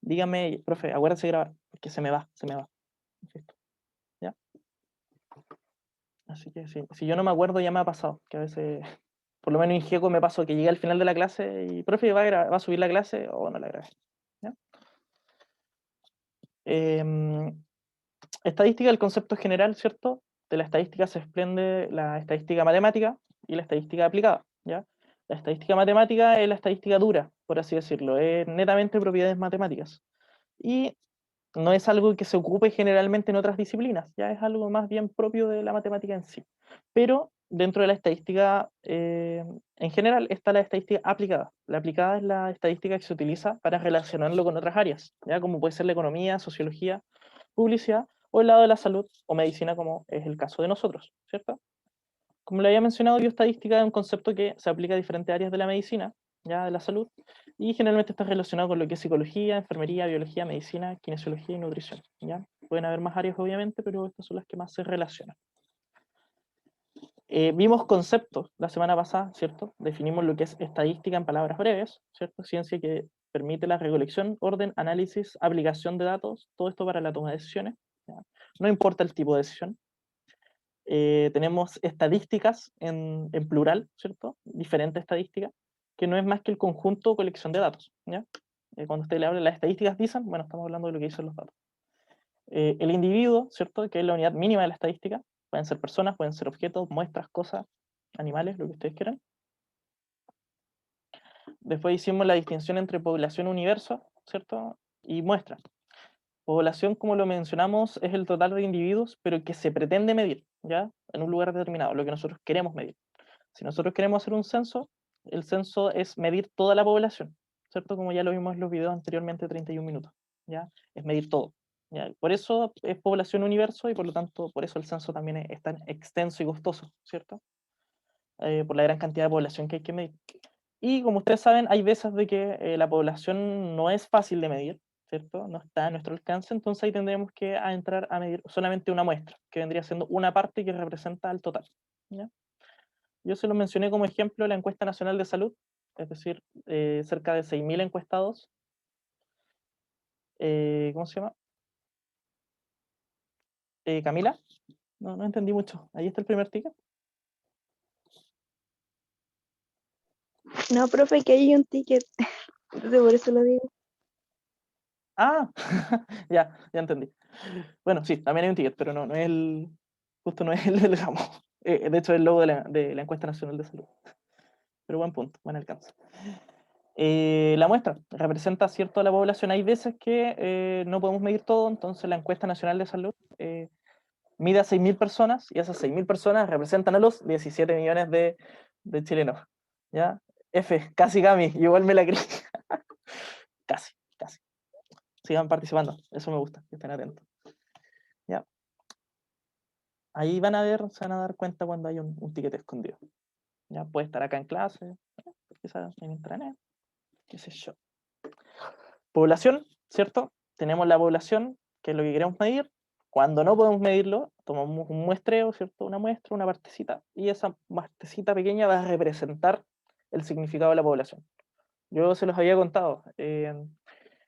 dígame, profe, acuérdate de grabar, porque se me va. Insisto, ¿ya? Así que si yo no me acuerdo, ya me ha pasado, que a veces, por lo menos en Gieco me pasó que llegué al final de la clase y, profe, ¿va a subir la clase o no la grabé? ¿Ya? Em, Estadística, el concepto general, ¿cierto? De la estadística se desprende la estadística matemática y la estadística aplicada, ¿ya? La estadística matemática es la estadística dura, por así decirlo, es netamente propiedades matemáticas. Y no es algo que se ocupe generalmente en otras disciplinas, ya es algo más bien propio de la matemática en sí. Pero dentro de la estadística, en general, está la estadística aplicada. La aplicada es la estadística que se utiliza para relacionarlo con otras áreas, ya como puede ser la economía, sociología, publicidad, o el lado de la salud o medicina, como es el caso de nosotros, ¿cierto? Como le había mencionado, bioestadística es un concepto que se aplica a diferentes áreas de la medicina, ya de la salud, y generalmente está relacionado con lo que es psicología, enfermería, biología, medicina, kinesiología y nutrición, ¿ya? Pueden haber más áreas, obviamente, pero estas son las que más se relacionan. Vimos conceptos la semana pasada, ¿cierto? Definimos lo que es estadística en palabras breves, ¿cierto? Ciencia que permite la recolección, orden, análisis, aplicación de datos, todo esto para la toma de decisiones, ¿ya? No importa el tipo de decisión. Tenemos estadísticas en plural, ¿cierto? Diferentes estadísticas, que no es más que el conjunto o colección de datos, ¿ya? Cuando usted le habla, las estadísticas dicen, bueno, estamos hablando de lo que dicen los datos. El individuo, ¿cierto? Que es la unidad mínima de la estadística, pueden ser personas, pueden ser objetos, muestras, cosas, animales, lo que ustedes quieran. Después hicimos la distinción entre población universo, ¿cierto? Y muestra. Población, como lo mencionamos, es el total de individuos, pero que se pretende medir, ¿ya? En un lugar determinado, lo que nosotros queremos medir. Si nosotros queremos hacer un censo, el censo es medir toda la población, ¿cierto? Como ya lo vimos en los videos anteriormente, 31 minutos, ¿ya? Es medir todo, ¿ya? Por eso es población universo y por lo tanto, por eso el censo también es tan extenso y costoso, ¿cierto? Por la gran cantidad de población que hay que medir. Y como ustedes saben, hay veces de que la población no es fácil de medir, ¿cierto? No está a nuestro alcance, entonces ahí tendremos que entrar a medir solamente una muestra, que vendría siendo una parte que representa al total, ¿ya? Yo se lo mencioné como ejemplo la encuesta nacional de salud, es decir, cerca de 6.000 encuestados. ¿Cómo se llama? Camila, no entendí mucho. Ahí está el primer ticket. No, profe, que hay un ticket. Entonces por eso lo digo. Ah, ya entendí. Bueno, sí, también hay un ticket, pero no es el, justo no es el del ramo. De hecho, es el logo de la encuesta nacional de salud. Pero buen punto, buen alcance. La muestra representa cierto a la población. Hay veces que no podemos medir todo, entonces la encuesta nacional de salud mide a 6.000 personas y esas 6.000 personas representan a los 17 millones de chilenos. ¿Ya? F, casi Gami, igual me la creí. Casi, casi. Sigan participando, eso me gusta, que estén atentos. ¿Ya? Ahí van a ver, se van a dar cuenta cuando hay un ticket escondido. ¿Ya? Puede estar acá en clase, quizás en intranet, qué sé yo. Población, ¿cierto? Tenemos la población, que es lo que queremos medir. Cuando no podemos medirlo, tomamos un muestreo, ¿cierto? Una muestra, una partecita, y esa partecita pequeña va a representar el significado de la población. Yo se los había contado. En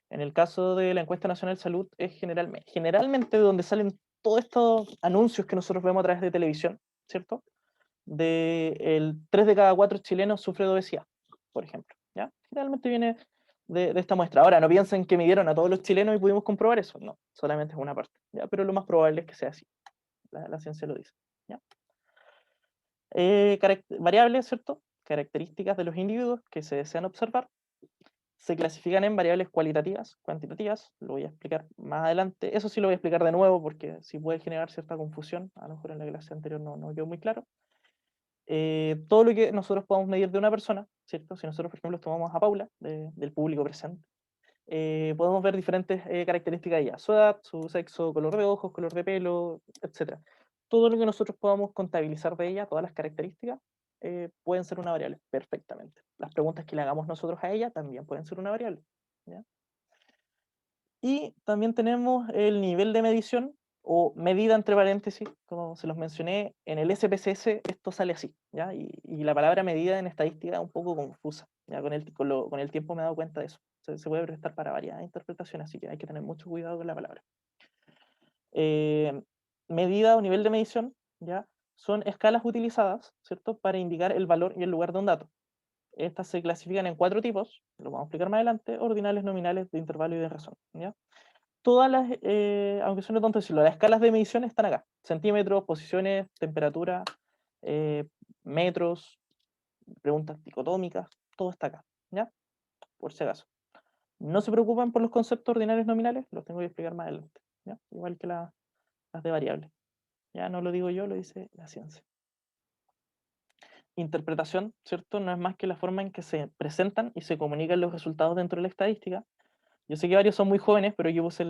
el caso de la encuesta nacional de salud, es generalmente donde salen todos estos anuncios que nosotros vemos a través de televisión, ¿cierto? De el 3 de cada 4 chilenos sufre de obesidad, por ejemplo, ¿ya? Generalmente viene de esta muestra. Ahora, no piensen que midieron a todos los chilenos y pudimos comprobar eso, no, solamente es una parte, ¿ya? Pero lo más probable es que sea así, la ciencia lo dice, ¿ya? Variables, ¿cierto? Características de los individuos que se desean observar se clasifican en variables cualitativas, cuantitativas, lo voy a explicar más adelante, eso sí lo voy a explicar de nuevo porque sí puede generar cierta confusión, a lo mejor en la clase anterior no quedó muy claro. Todo lo que nosotros podamos medir de una persona, ¿cierto? Si nosotros, por ejemplo, tomamos a Paula, del público presente, podemos ver diferentes características de ella, su edad, su sexo, color de ojos, color de pelo, etc. Todo lo que nosotros podamos contabilizar de ella, todas las características, pueden ser una variable perfectamente. Las preguntas que le hagamos nosotros a ella también pueden ser una variable, ¿ya? Y también tenemos el nivel de medición, o medida entre paréntesis, como se los mencioné, en el SPSS esto sale así, ¿ya? Y la palabra medida en estadística es un poco confusa, ¿ya? Con el tiempo me he dado cuenta de eso. Se puede prestar para varias interpretaciones, así que hay que tener mucho cuidado con la palabra. Medida o nivel de medición, ¿ya? Son escalas utilizadas, ¿cierto?, para indicar el valor y el lugar de un dato. Estas se clasifican en 4 tipos, lo vamos a explicar más adelante: ordinales, nominales, de intervalo y de razón, ¿ya? Todas las, aunque suene tonto decirlo, las escalas de medición están acá: centímetros, posiciones, temperatura, eh, metros, preguntas dicotómicas, todo está acá, ¿ya? Por si acaso. No se preocupen por los conceptos ordinales nominales, los tengo que explicar más adelante, ¿ya? Igual que las de variables. Ya no lo digo yo, lo dice la ciencia. Interpretación, ¿cierto? No es más que la forma en que se presentan y se comunican los resultados dentro de la estadística. Yo sé que varios son muy jóvenes, pero yo puse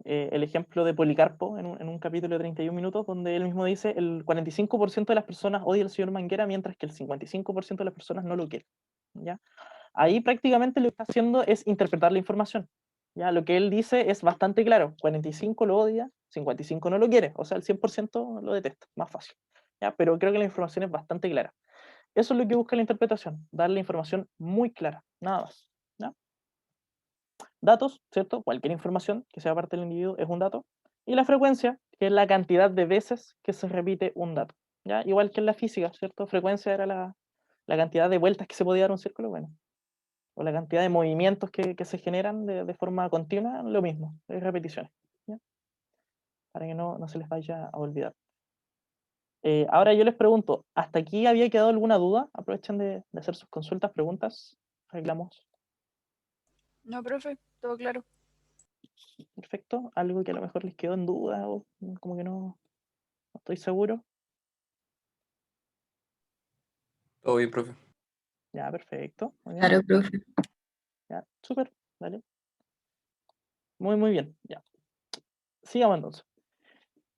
el ejemplo de Policarpo en un capítulo de 31 minutos, donde él mismo dice: el 45% de las personas odia al señor Manguera, mientras que el 55% de las personas no lo quiere, ¿ya? Ahí prácticamente lo que está haciendo es interpretar la información, ¿ya? Lo que él dice es bastante claro: 45 lo odia, 55 no lo quiere, o sea, el 100% lo detesta, más fácil, ¿ya? Pero creo que la información es bastante clara. Eso es lo que busca la interpretación: dar la información muy clara, nada más, ¿ya? Datos, ¿cierto? Cualquier información que sea parte del individuo es un dato. Y la frecuencia, que es la cantidad de veces que se repite un dato, ¿ya? Igual que en la física, ¿cierto? Frecuencia era la cantidad de vueltas que se podía dar un círculo, bueno, o la cantidad de movimientos que se generan de forma continua, lo mismo, es repeticiones, ¿ya? Para que no se les vaya a olvidar. Ahora yo les pregunto, ¿hasta aquí había quedado alguna duda? Aprovechen de hacer sus consultas, preguntas, reclamos. No, profe, todo claro. Perfecto. ¿Algo que a lo mejor les quedó en duda o como que no estoy seguro? Todo bien, profe. Ya, perfecto. Muy bien. Claro, profe. Ya, súper. Vale. Muy, muy bien. Ya. Sigamos entonces.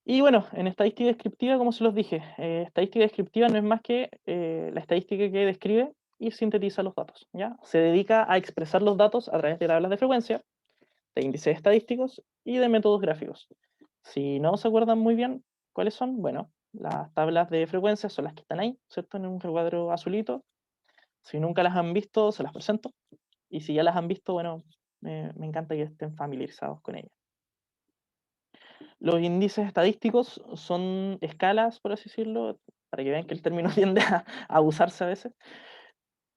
Y bueno, en estadística descriptiva, como se los dije, estadística descriptiva no es más que la estadística que describe y sintetiza los datos, ¿ya? Se dedica a expresar los datos a través de tablas de frecuencia, de índices estadísticos y de métodos gráficos. Si no se acuerdan muy bien cuáles son, bueno, las tablas de frecuencia son las que están ahí, ¿cierto? En un recuadro azulito. Si nunca las han visto, se las presento. Y si ya las han visto, bueno, me encanta que estén familiarizados con ellas. Los índices estadísticos son escalas, por así decirlo, para que vean que el término tiende a usarse a veces,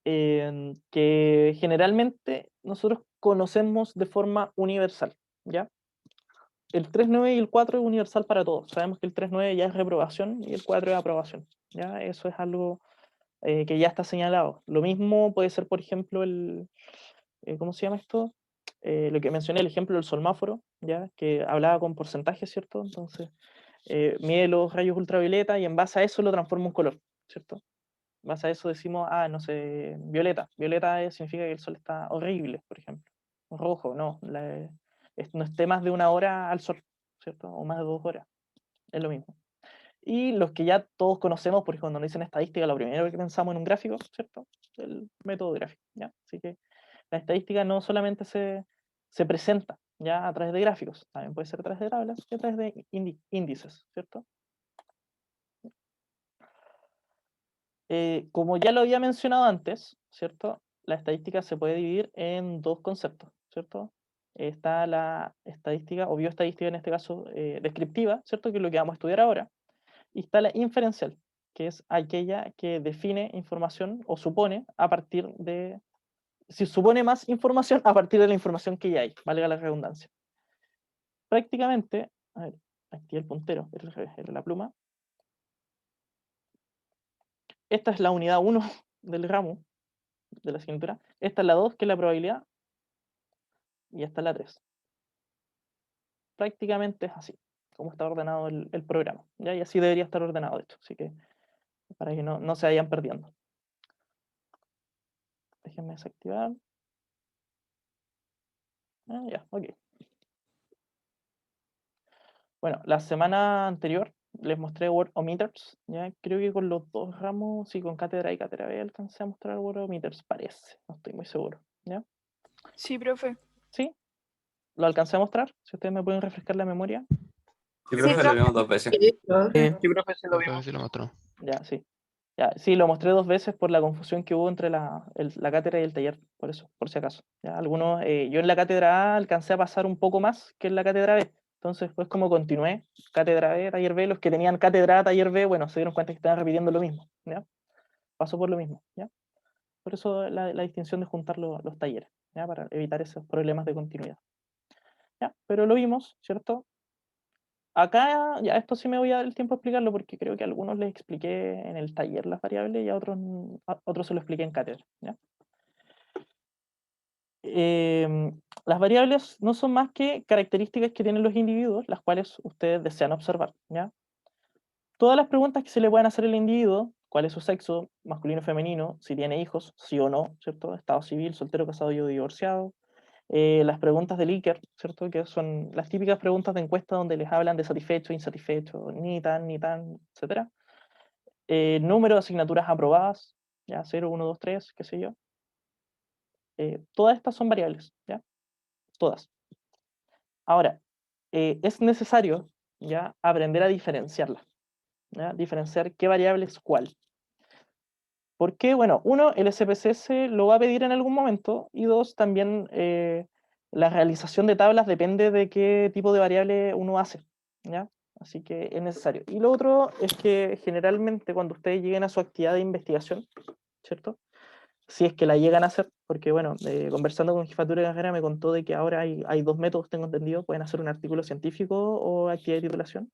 que generalmente nosotros conocemos de forma universal, ¿ya? El 3,9 y el 4 es universal para todos. Sabemos que el 3,9 ya es reprobación y el 4 es aprobación, ¿ya? Eso es algo que ya está señalado. Lo mismo puede ser, por ejemplo, ¿cómo se llama esto? Lo que mencioné, el ejemplo del solmáforo, ¿ya? Que hablaba con porcentajes, ¿cierto? Entonces, mide los rayos ultravioleta y en base a eso lo transforma en color, ¿cierto? En base a eso decimos, no sé, violeta. Violeta significa que el sol está horrible, por ejemplo. Rojo, no. No esté más de 1 hora al sol, ¿cierto? O más de 2 horas. Es lo mismo. Y los que ya todos conocemos, porque cuando nos dicen estadística, lo primero que pensamos en un gráfico, ¿cierto? El método gráfico, ¿ya? Así que la estadística no solamente se presenta ya a través de gráficos, también puede ser a través de tablas y a través de índices, ¿cierto? Como ya lo había mencionado antes, ¿cierto? La estadística se puede dividir en 2 conceptos, ¿cierto? Está la estadística o bioestadística, en este caso descriptiva, ¿cierto? Que es lo que vamos a estudiar ahora. Y está la inferencial, que es aquella que define información o supone a partir de, si supone más información a partir de la información que ya hay, valga la redundancia. Prácticamente, a ver, aquí el puntero, era la pluma. Esta es la unidad 1 del ramo de la asignatura. Esta es la 2, que es la probabilidad. Y esta es la 3. Prácticamente es así, como está ordenado el programa, ¿ya? Y así debería estar ordenado, de hecho. Así que, para que no se vayan perdiendo. Déjenme desactivar. Ya, ok. Bueno, la semana anterior les mostré Worldometers, ¿ya? Creo que con los 2 ramos, sí, con cátedra y cátedra B alcancé a mostrar Worldometers, parece, no estoy muy seguro, ¿ya? Sí, profe. ¿Sí? ¿Lo alcancé a mostrar? Si ustedes me pueden refrescar la memoria. Sí, Sí, profe, lo profe. vimos 2 veces. Sí, profe, sí lo Profe, vimos. sí lo mostró. Ya, sí. Ya, sí, lo mostré 2 veces por la confusión que hubo entre la cátedra y el taller, por eso, por si acaso. Ya, algunos, yo en la cátedra A alcancé a pasar un poco más que en la cátedra B. Entonces, pues como continué, cátedra B, taller B, los que tenían cátedra A, taller B, bueno, se dieron cuenta que estaban repitiendo lo mismo. ¿Ya? Pasó por lo mismo. ¿Ya? Por eso la distinción de juntar los talleres, ¿ya? Para evitar esos problemas de continuidad. ¿Ya? Pero lo vimos, ¿cierto? Acá, ya esto sí me voy a dar el tiempo a explicarlo porque creo que a algunos les expliqué en el taller las variables y a otros se lo expliqué en cátedra. ¿Ya? Las variables no son más que características que tienen los individuos, las cuales ustedes desean observar. ¿Ya? Todas las preguntas que se le pueden hacer al individuo, cuál es su sexo, masculino o femenino, si tiene hijos, sí o no, ¿cierto? Estado civil, soltero, casado o divorciado. Las preguntas del Iker, ¿cierto? Que son las típicas preguntas de encuesta donde les hablan de satisfecho, insatisfecho, ni tan, etcétera. Número de asignaturas aprobadas, ya 0, 1, 2, 3, qué sé yo. Todas estas son variables, ¿ya? Todas. Ahora, es necesario ya aprender a diferenciarlas, ¿ya? Diferenciar qué variable es cuál. Porque, bueno, uno, el SPSS lo va a pedir en algún momento, y dos, también la realización de tablas depende de qué tipo de variable uno hace, ¿ya? Así que es necesario. Y lo otro es que generalmente cuando ustedes lleguen a su actividad de investigación, ¿cierto? Si es que la llegan a hacer, porque bueno, conversando con jefatura de carrera me contó de que ahora hay 2 métodos, tengo entendido, pueden hacer un artículo científico o actividad de titulación.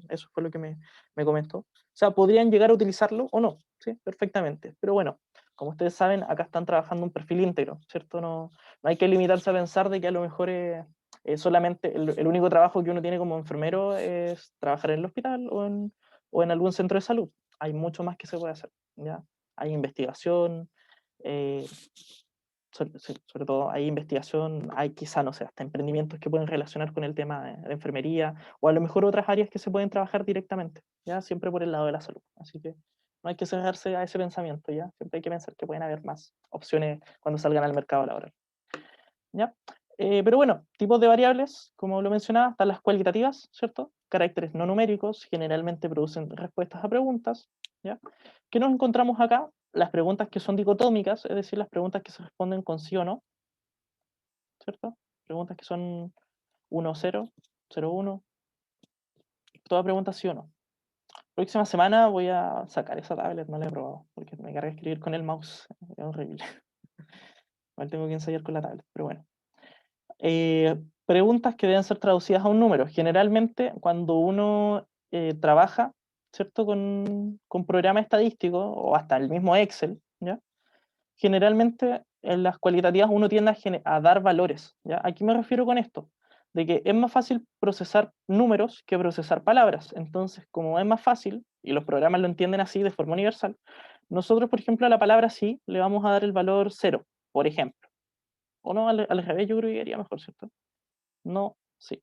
Eso fue lo que me comentó. O sea, podrían llegar a utilizarlo o no, ¿sí? Perfectamente. Pero bueno, como ustedes saben, acá están trabajando un perfil íntegro, ¿cierto? No hay que limitarse a pensar de que a lo mejor solamente el único trabajo que uno tiene como enfermero es trabajar en el hospital o en algún centro de salud. Hay mucho más que se puede hacer, ¿ya? Hay investigación, eh, sobre todo hay investigación, hay quizá, no sé, hasta emprendimientos que pueden relacionar con el tema de enfermería, o a lo mejor otras áreas que se pueden trabajar directamente, ya siempre por el lado de la salud. Así que no hay que cerrarse a ese pensamiento, ya siempre hay que pensar que pueden haber más opciones cuando salgan al mercado laboral. ¿Ya? Pero bueno, tipos de variables, como lo mencionaba, están las cualitativas, ¿cierto? Caracteres no numéricos, generalmente producen respuestas a preguntas, ¿ya? ¿Qué nos encontramos acá? Las preguntas que son dicotómicas, es decir, las preguntas que se responden con sí o no, ¿cierto? Preguntas que son 1 0, 0 1, toda pregunta sí o no. Próxima semana voy a sacar esa tablet, no la he probado, porque me carga escribir con el mouse, es horrible. Igual tengo que ensayar con la tablet, pero bueno. Preguntas que deben ser traducidas a un número. Generalmente, cuando uno trabaja, ¿cierto? Con programas estadísticos o hasta el mismo Excel, ¿ya? Generalmente en las cualitativas uno tiende a dar valores, ¿ya? ¿A qué me refiero con esto? De que es más fácil procesar números que procesar palabras. Entonces, como es más fácil, y los programas lo entienden así de forma universal, nosotros, por ejemplo, a la palabra sí le vamos a dar el valor 0, por ejemplo. O no, al revés, yo creo que iría mejor, ¿cierto? No, sí.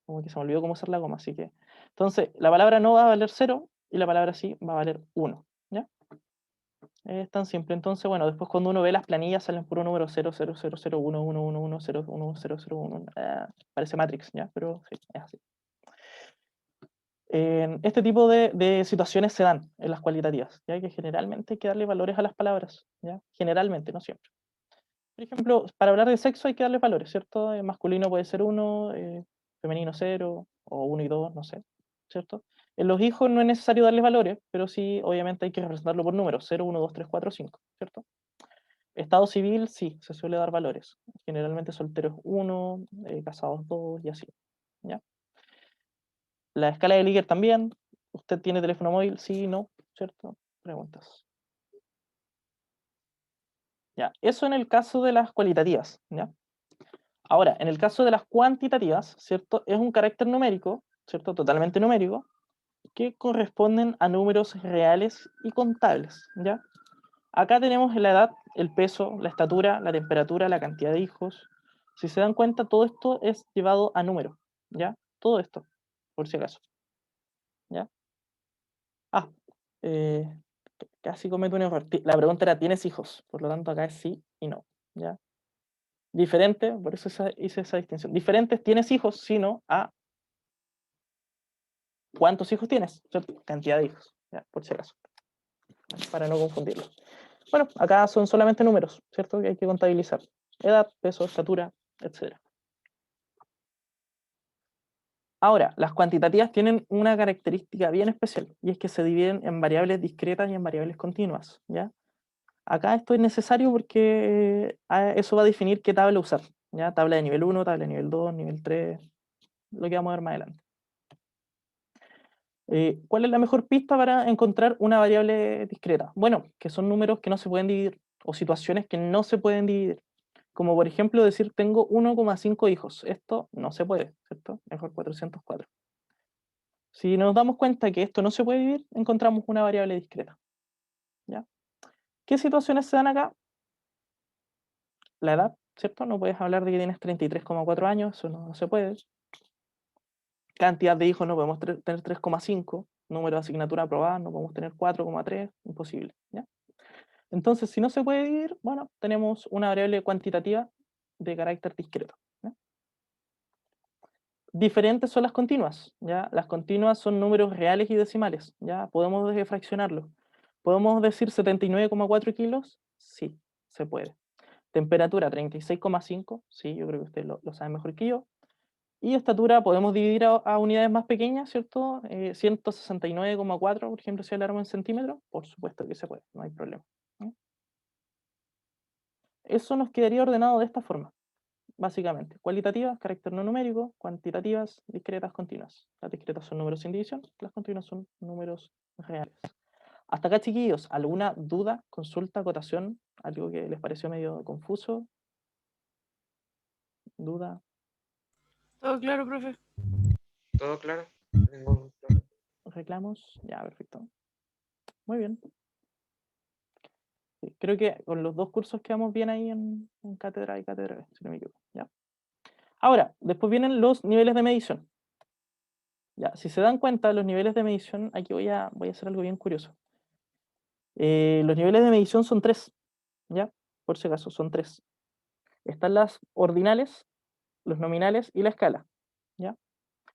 Como que se me olvidó cómo usar la coma, así que. Entonces, la palabra no va a valer 0 y la palabra sí va a valer 1. ¿Ya? Es tan simple. Entonces, bueno, después cuando uno ve las planillas salen puro número 0, 0, 0, 0, 1, 1, 1, 1, 0, 1, 0, 0, 1. Parece Matrix, ¿ya? Pero sí, es así. Este tipo de situaciones se dan en las cualitativas, ya que generalmente hay que darle valores a las palabras, ¿ya? Generalmente, no siempre. Por ejemplo, para hablar de sexo hay que darle valores, ¿cierto? Masculino puede ser 1, femenino 0, o 1 y 2, no sé, ¿cierto? En los hijos no es necesario darles valores, pero sí, obviamente hay que representarlo por números, 0, 1, 2, 3, 4, 5, ¿cierto? Estado civil, sí, se suele dar valores. Generalmente solteros 1, casados 2 y así, ¿ya? La escala de Likert también. ¿Usted tiene teléfono móvil? Sí, no, ¿cierto? Preguntas. Ya, eso en el caso de las cualitativas, ¿ya? Ahora, en el caso de las cuantitativas, ¿cierto? Es un carácter numérico, ¿cierto? Totalmente numérico, que corresponden a números reales y contables, ¿ya? Acá tenemos la edad, el peso, la estatura, la temperatura, la cantidad de hijos. Si se dan cuenta, todo esto es llevado a número, ¿ya? Todo esto, por si acaso, ¿ya? Ah, eh, casi cometo un error. La pregunta era, ¿tienes hijos? Por lo tanto, acá es sí y no, ¿ya? Diferente, por eso hice esa distinción. Diferentes, ¿tienes hijos? Sí, no, a ¿Cuántos hijos tienes? ¿Cierto? Cantidad de hijos, ya, por si acaso, para no confundirlo. Bueno, acá son solamente números, ¿cierto? Que hay que contabilizar. Edad, peso, estatura, etc. Ahora, las cuantitativas tienen una característica bien especial, y es que se dividen en variables discretas y en variables continuas, ¿ya? Acá esto es necesario porque eso va a definir qué tabla usar, ¿ya? Tabla de nivel 1, tabla de nivel 2, nivel 3, lo que vamos a ver más adelante. ¿Cuál es la mejor pista para encontrar una variable discreta? Bueno, que son números que no se pueden dividir, o situaciones que no se pueden dividir. Como por ejemplo decir, tengo 1,5 hijos. Esto no se puede, ¿cierto? Mejor 404. Si nos damos cuenta que esto no se puede dividir, encontramos una variable discreta, ¿ya? ¿Qué situaciones se dan acá? La edad, ¿cierto? No puedes hablar de que tienes 33,4 años, eso no se puede. Cantidad de hijos, no podemos tener 3,5. Número de asignatura aprobada, no podemos tener 4,3, imposible, ¿ya? Entonces, si no se puede dividir, bueno, tenemos una variable cuantitativa de carácter discreto, ¿ya? Diferentes son las continuas, ¿ya? Las continuas son números reales y decimales, ¿ya? Podemos fraccionarlos. ¿Podemos decir 79,4 kilos? Sí, se puede. Temperatura 36,5, sí, yo creo que ustedes lo saben mejor que yo. Y estatura podemos dividir a unidades más pequeñas, ¿cierto? 169,4, por ejemplo, si habláramos en centímetros, por supuesto que se puede, no hay problema, ¿no? Eso nos quedaría ordenado de esta forma, básicamente. Cualitativas, carácter no numérico; cuantitativas, discretas, continuas. Las discretas son números sin división, las continuas son números reales. Hasta acá, chiquillos, ¿alguna duda, consulta, acotación? ¿Algo que les pareció medio confuso? ¿Duda? Todo claro, profe. ¿Todo claro? No tengo problema. ¿Reclamos? Ya, perfecto. Muy bien. Sí, creo que con los dos cursos quedamos bien ahí en cátedra y cátedra B, si no me equivoco, ¿ya? Ahora, después vienen los niveles de medición. Ya, si se dan cuenta, los niveles de medición, aquí voy a hacer algo bien curioso. Los niveles de medición son tres, ¿ya? Por si acaso, son tres. Están las ordinales, los nominales y la escala, ¿ya?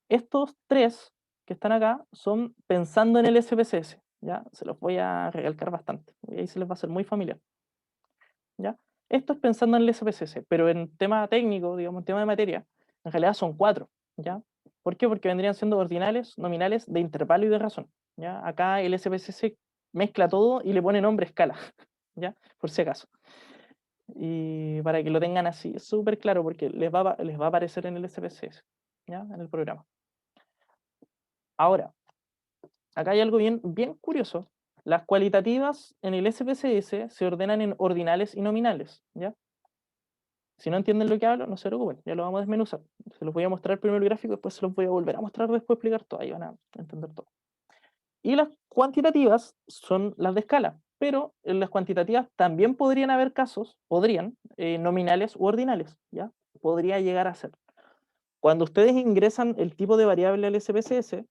Estos tres que están acá son pensando en el SPSS, ¿ya? Se los voy a recalcar bastante, y ahí se les va a hacer muy familiar, ¿ya? Esto es pensando en el SPSS, pero en tema técnico, digamos, en tema de materia, en realidad son cuatro, ¿ya? ¿Por qué? Porque vendrían siendo ordinales, nominales, de intervalo y de razón, ¿ya? Acá el SPSS mezcla todo y le pone nombre a escala, ¿ya? Por si acaso. Y para que lo tengan así, súper claro, porque les va a aparecer en el SPSS, ¿ya? En el programa. Ahora, acá hay algo bien curioso. Las cualitativas en el SPSS se ordenan en ordinales y nominales, ¿ya? Si no entienden lo que hablo, no se preocupen, ya lo vamos a desmenuzar. Se los voy a mostrar primero el gráfico, después se los voy a volver a mostrar, después explicar todo, ahí van a entender todo. Y las cuantitativas son las de escala, pero en las cuantitativas también podrían haber casos, nominales u ordinales, ¿ya? Podría llegar a ser. Cuando ustedes ingresan el tipo de variable al SPSS,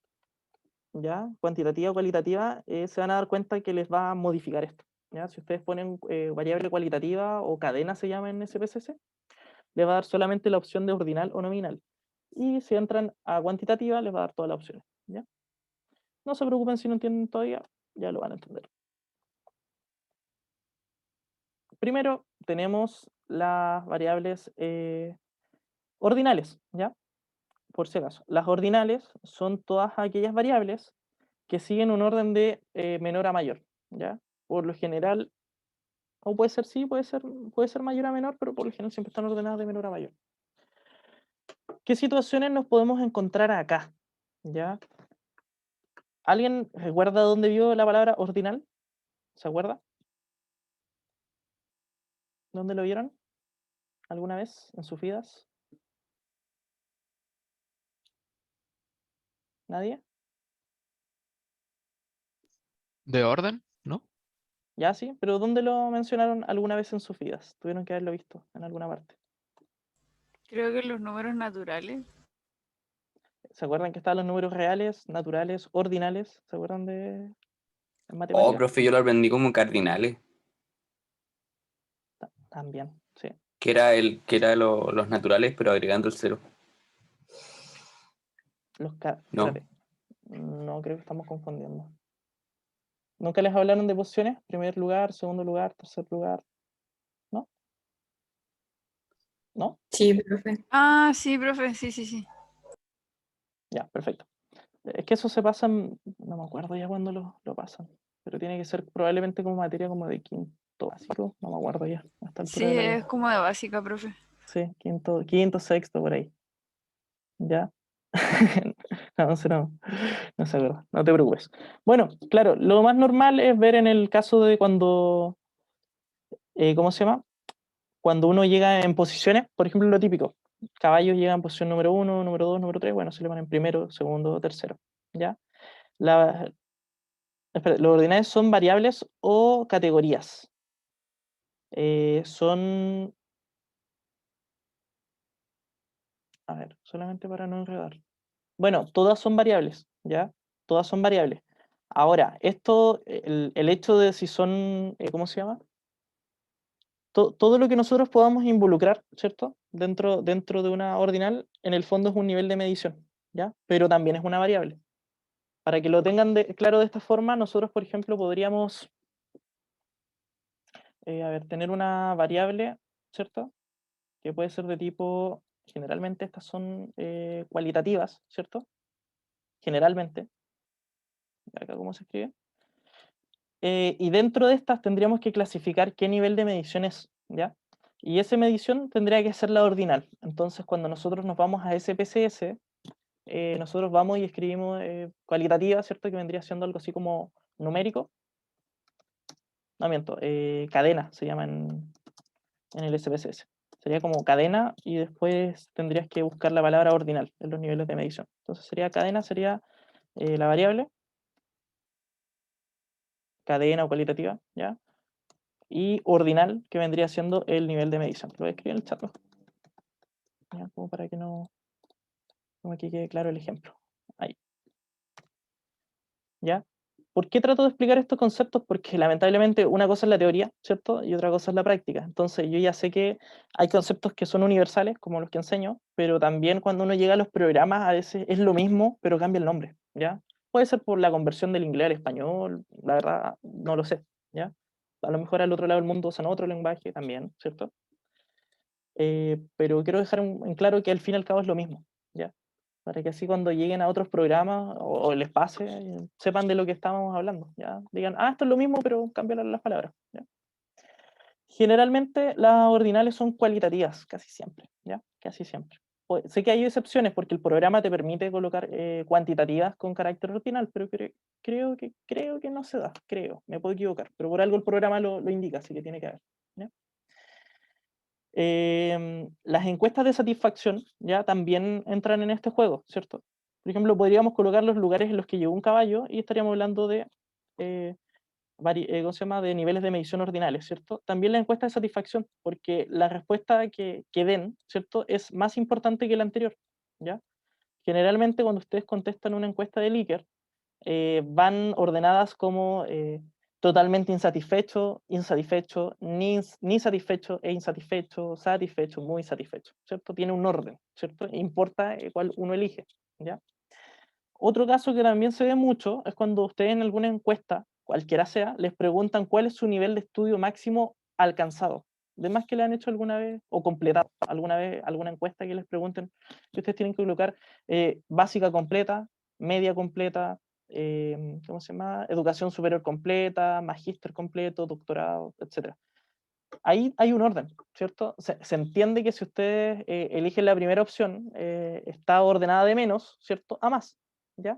¿ya? Cuantitativa o cualitativa, se van a dar cuenta que les va a modificar esto, ¿ya? Si ustedes ponen variable cualitativa o cadena se llama en SPSS, le va a dar solamente la opción de ordinal o nominal. Y si entran a cuantitativa, les va a dar todas las opciones, ¿ya? No se preocupen si no entienden todavía, ya lo van a entender. Primero tenemos las variables ordinales, ¿ya? Por si acaso. Las ordinales son todas aquellas variables que siguen un orden de menor a mayor, ¿ya? Por lo general, o puede ser sí, puede ser mayor a menor, pero por lo general siempre están ordenadas de menor a mayor. ¿Qué situaciones nos podemos encontrar acá? ¿Ya? ¿Alguien recuerda dónde vio la palabra ordinal? ¿Se acuerda? ¿Dónde lo vieron? ¿Alguna vez en sus vidas? ¿Nadie? ¿De orden? ¿No? Ya sí, pero ¿dónde lo mencionaron alguna vez en sus vidas? Tuvieron que haberlo visto en alguna parte. Creo que los números naturales. ¿Se acuerdan que estaban los números reales, naturales, ordinales? ¿Se acuerdan de en Oh, matemáticas? profe, yo lo aprendí como cardinales, También, sí. que era los naturales, pero agregando el cero. Los No. espérate. No, creo que estamos confundiendo. ¿Nunca les hablaron de posiciones? Primer lugar, segundo lugar, tercer lugar. ¿No? ¿No? Sí, profe. Ah, sí, profe, sí, sí, sí. Ya, perfecto. Es que eso se pasa, no me acuerdo ya cuándo lo pasan, pero tiene que ser probablemente como materia como de quinto básico, no me acuerdo ya, a esta altura Sí, de la es vida. como de básica, profe. Sí, quinto, sexto, por ahí. ¿Ya? No sé, no sé, verdad, no te preocupes. Bueno, claro, lo más normal es ver en el caso de cuando, ¿cómo se llama? Cuando uno llega en posiciones, por ejemplo, lo típico, caballos llegan en posición número 1, número 2, número 3, bueno, se le van en primero, segundo, tercero, ¿ya? La, espera, los ordinales son variables o categorías. Son, a ver, solamente para no enredar. Bueno, todas son variables, ¿ya? Todas son variables. Ahora, esto, el hecho de si son, ¿cómo se llama? Todo lo que nosotros podamos involucrar, ¿cierto? Dentro de una ordinal, en el fondo es un nivel de medición, ¿ya? Pero también es una variable. Para que lo tengan claro de esta forma, nosotros, por ejemplo, podríamos, a ver, tener una variable, ¿cierto? Que puede ser de tipo, generalmente estas son cualitativas, ¿cierto? Generalmente, acá cómo se escribe. Y dentro de estas tendríamos que clasificar qué nivel de medición es, ¿ya? Y esa medición tendría que ser la ordinal. Entonces, cuando nosotros nos vamos a SPSS, nosotros vamos y escribimos cualitativa, ¿cierto? Que vendría siendo algo así como numérico. No miento, cadena se llama en el SPSS. Sería como cadena y después tendrías que buscar la palabra ordinal en los niveles de medición. Entonces sería cadena, sería la variable, cadena o cualitativa, ¿ya? Y ordinal, que vendría siendo el nivel de medición. Lo voy a escribir en el chat, ¿ya? Como para que no me quede claro el ejemplo. Ahí. ¿Ya? ¿Por qué trato de explicar estos conceptos? Porque lamentablemente una cosa es la teoría, ¿cierto? Y otra cosa es la práctica. Entonces yo ya sé que hay conceptos que son universales, como los que enseño, pero también cuando uno llega a los programas a veces es lo mismo, pero cambia el nombre, ¿ya? Puede ser por la conversión del inglés al español, la verdad no lo sé, ¿ya? A lo mejor al otro lado del mundo usan otro lenguaje también, ¿cierto? Pero quiero dejar en claro que al fin y al cabo es lo mismo, ¿ya? Para que así cuando lleguen a otros programas o les pase, sepan de lo que estamos hablando, ¿ya? Digan, ah, esto es lo mismo, pero cambian las palabras, ¿ya? Generalmente las ordinales son cualitativas, casi siempre, ¿ya? Casi siempre. Sé que hay excepciones porque el programa te permite colocar cuantitativas con carácter ordinal, pero creo que no se da, me puedo equivocar, pero por algo el programa lo indica, así que tiene que haber, ¿ya? Las encuestas de satisfacción ya también entran en este juego, ¿cierto? Por ejemplo, podríamos colocar los lugares en los que llegó un caballo y estaríamos hablando de, ¿cómo se llama? De niveles de medición ordinales, ¿cierto? También la encuesta de satisfacción, porque la respuesta que den, ¿cierto? Es más importante que la anterior, ¿ya? Generalmente cuando ustedes contestan una encuesta de Likert, van ordenadas como totalmente insatisfecho, insatisfecho, ni satisfecho e insatisfecho, satisfecho, muy satisfecho, ¿cierto? Tiene un orden, ¿cierto? Importa cuál uno elige, ¿ya? Otro caso que también se ve mucho es cuando ustedes en alguna encuesta, cualquiera sea, les preguntan cuál es su nivel de estudio máximo alcanzado. De más que le han hecho alguna vez o completado alguna vez alguna encuesta que les pregunten, que ustedes tienen que colocar básica completa, media completa, ¿cómo se llama? Educación superior completa, magíster completo, doctorado, etc. Ahí hay un orden, ¿cierto? Se entiende que si ustedes eligen la primera opción, está ordenada de menos, ¿cierto? A más, ¿ya?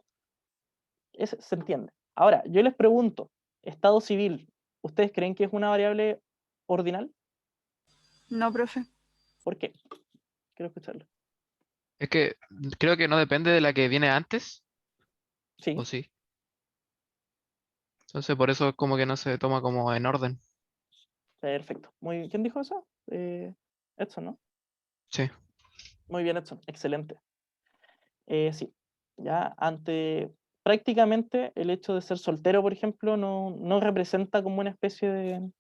Se entiende. Ahora, yo les pregunto, estado civil, ¿ustedes creen que es una variable ordinal? No, profe. ¿Por qué? Quiero escucharlo. Es que creo que no depende de la que viene antes, Sí, ¿o sí? Entonces por eso es como que no se toma como en orden. perfecto. ¿Quién dijo eso? Edson, ¿no? Sí. Muy bien, Edson, excelente. Sí, ya prácticamente el hecho de ser soltero, por ejemplo, no representa como una especie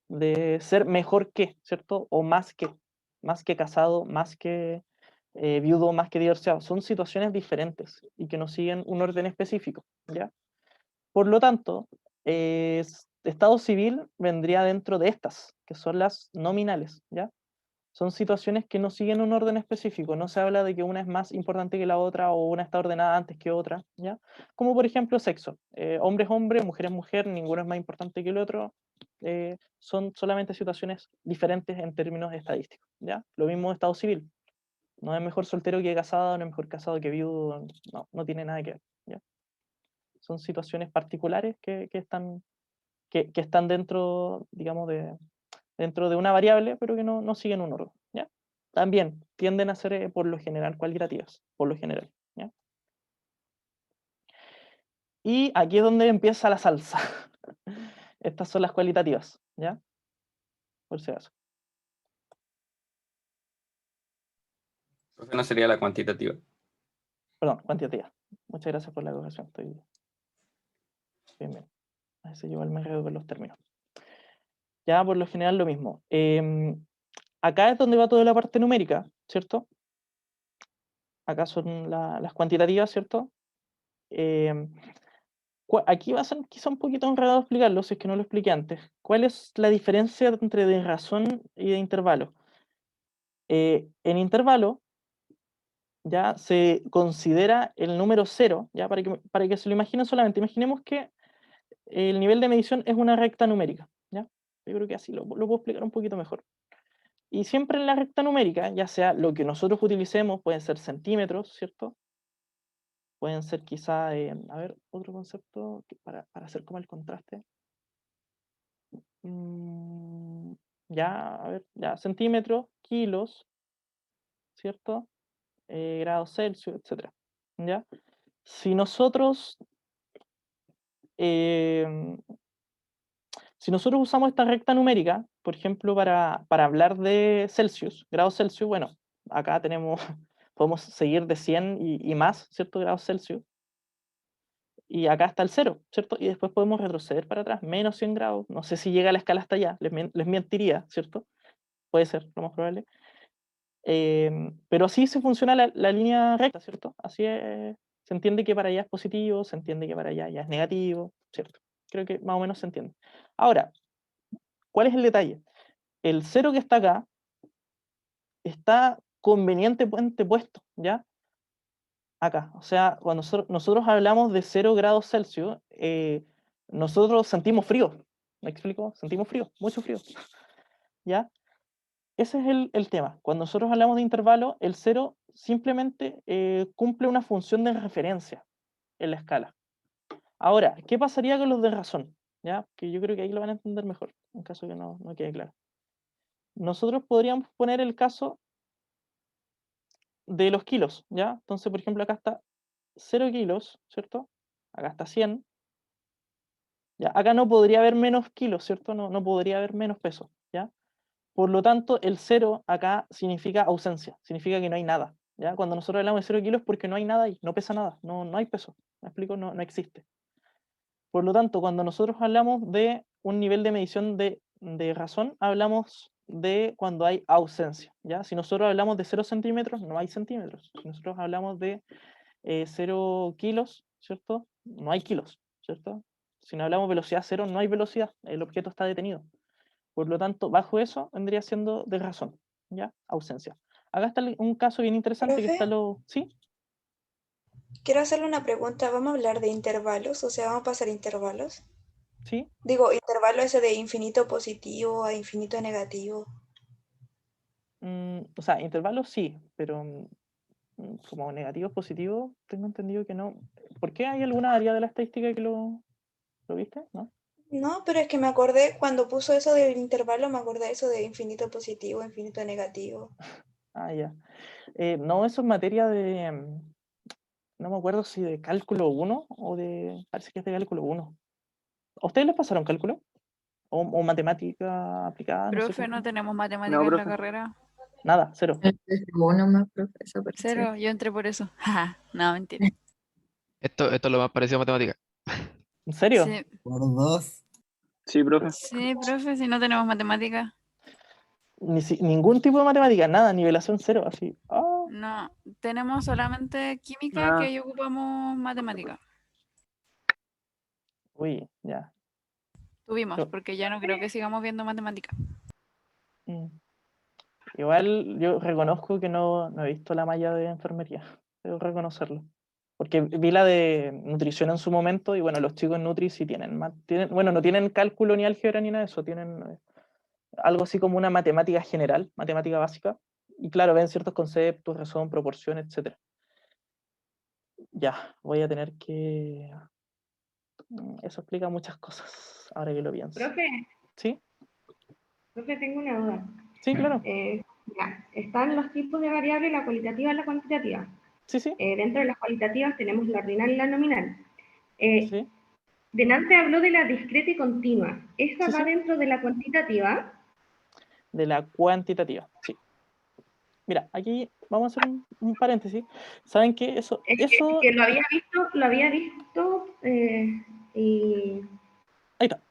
de ser mejor que, ¿cierto? O más que casado, más que viudo más que divorciado. Son situaciones diferentes y que no siguen un orden específico, ¿ya? Por lo tanto, estado civil vendría dentro de estas, que son las nominales, ¿ya? Son situaciones que no siguen un orden específico, no se habla de que una es más importante que la otra o una está ordenada antes que otra, ¿ya? Como por ejemplo sexo, hombre es hombre, mujer es mujer, ninguno es más importante que el otro, son solamente situaciones diferentes en términos estadísticos, ¿ya? Lo mismo estado civil, no es mejor soltero que casado, no es mejor casado que viudo, no, no tiene nada que ver, ¿ya? Son situaciones particulares que están dentro, digamos, dentro de una variable, pero que no siguen un orden, ¿ya? También tienden a ser, por lo general, cualitativas, por lo general, ¿ya? Y aquí es donde empieza la salsa. Estas son las cualitativas, ¿ya? Por si acaso. Profe, ¿no sería la cuantitativa? Perdón, cuantitativa. Muchas gracias por la corrección. Estoy bien. A veces igual me enredo con los términos. Ya, por lo general, lo mismo. Acá es donde va toda la parte numérica, ¿cierto? Acá son las cuantitativas, ¿cierto? Aquí va a ser quizá un poquito enredado explicarlo, si es que no lo expliqué antes. ¿Cuál es la diferencia entre de razón y de intervalo? En intervalo ya se considera el número 0, ya para que se lo imaginen solamente. Imaginemos que el nivel de medición es una recta numérica, ¿ya? Yo creo que así lo puedo explicar un poquito mejor. Y siempre en la recta numérica, ya sea lo que nosotros utilicemos, pueden ser centímetros, ¿cierto? Pueden ser quizá, a ver, otro concepto para hacer como el contraste. Ya, a ver, ya, centímetros, kilos, ¿cierto? Grados Celsius, etcétera. ¿Ya? Si nosotros, eh, si nosotros usamos esta recta numérica, por ejemplo, para hablar de Celsius, grados Celsius, bueno, acá tenemos, podemos seguir de 100 y más, ¿cierto? Grados Celsius. Y acá está el 0, ¿cierto? Y después podemos retroceder para atrás, menos 100 grados. No sé si llega la escala hasta allá, les mentiría, ¿cierto? Puede ser, lo más probable. Pero así se funciona la línea recta, ¿cierto? Así es, se entiende que para allá es positivo, se entiende que para allá ya es negativo, ¿cierto? Creo que más o menos se entiende. Ahora, ¿cuál es el detalle? El 0 que está acá está convenientemente puesto, ¿ya? Acá. O sea, cuando nosotros hablamos de 0 grados Celsius, nosotros sentimos frío. ¿Me explico? Sentimos frío, mucho frío. ¿Ya? Ese es el tema. Cuando nosotros hablamos de intervalo, el 0 simplemente cumple una función de referencia en la escala. Ahora, ¿qué pasaría con los de razón? ¿Ya? Que yo creo que ahí lo van a entender mejor, en caso que no quede claro. Nosotros podríamos poner el caso de los kilos, ¿ya? Entonces, por ejemplo, acá está 0 kilos, ¿cierto? Acá está 100. ¿Ya? Acá no podría haber menos kilos, ¿cierto? No podría haber menos peso, ¿ya? Por lo tanto, el 0 acá significa ausencia, significa que no hay nada, ¿ya? Cuando nosotros hablamos de 0 kilos es porque no hay nada ahí, no pesa nada, no hay peso, ¿me explico? No existe. Por lo tanto, cuando nosotros hablamos de un nivel de medición de razón, hablamos de cuando hay ausencia, ¿ya? Si nosotros hablamos de 0 centímetros, no hay centímetros. Si nosotros hablamos de 0 kilos, ¿cierto? No hay kilos, ¿cierto? Si no hablamos de velocidad 0, no hay velocidad, el objeto está detenido. Por lo tanto, bajo eso vendría siendo de razón, ¿ya? Ausencia. Acá está un caso bien interesante que está Profe, ¿Sí? quiero hacerle una pregunta. ¿Vamos a hablar de intervalos? O sea, ¿vamos a pasar intervalos? ¿Sí? Digo, intervalo ese de infinito positivo a infinito negativo. O sea, intervalos sí, pero como negativos, positivos, tengo entendido que no. ¿Por qué hay alguna área de la estadística que lo viste? ¿No? No, pero es que me acordé, cuando puso eso del intervalo, me acordé de eso de infinito positivo, infinito negativo. Ah, ya. No, eso es materia de, no me acuerdo si de cálculo 1 o parece que es de cálculo 1. ¿A ustedes les pasaron cálculo? ¿O matemática aplicada? No sé Profe, cómo. no tenemos matemática No, en la profe. carrera. Nada, cero. Uno más, profesor, parece. 0, yo entré por eso. Jaja, no, mentira. Esto es lo más parecido a matemática. ¿En serio? Sí, Por dos. Sí, profe. sí, profe, si no tenemos matemática. Ningún tipo de matemática, nada, nivelación cero, así. Ah, No, tenemos solamente química Ah. que ahí ocupamos matemática. Uy, ya. Tuvimos, Yo- porque ya no creo que sigamos viendo matemática. mm. Igual yo reconozco que no he visto la malla de enfermería, debo reconocerlo. Porque vi la de nutrición en su momento y bueno, los chicos en Nutri sí bueno, no tienen cálculo ni álgebra ni nada de eso, tienen algo así como una matemática general, matemática básica, y claro, ven ciertos conceptos, razón, proporción, etc. Ya, voy a tener que... Eso explica muchas cosas, ahora que lo pienso. Profe, ¿Sí? profe, tengo una duda. Sí, claro. Ya, están los tipos de variables, la cualitativa y la cuantitativa. Sí, sí. Dentro de las cualitativas tenemos la ordinal y la nominal. Sí, Delante habló de la discreta y continua. ¿Esa sí, va sí. dentro de la cuantitativa? De la cuantitativa, sí. Mira, aquí vamos a hacer un paréntesis. ¿Saben qué? Eso, Que lo había visto y ahí está.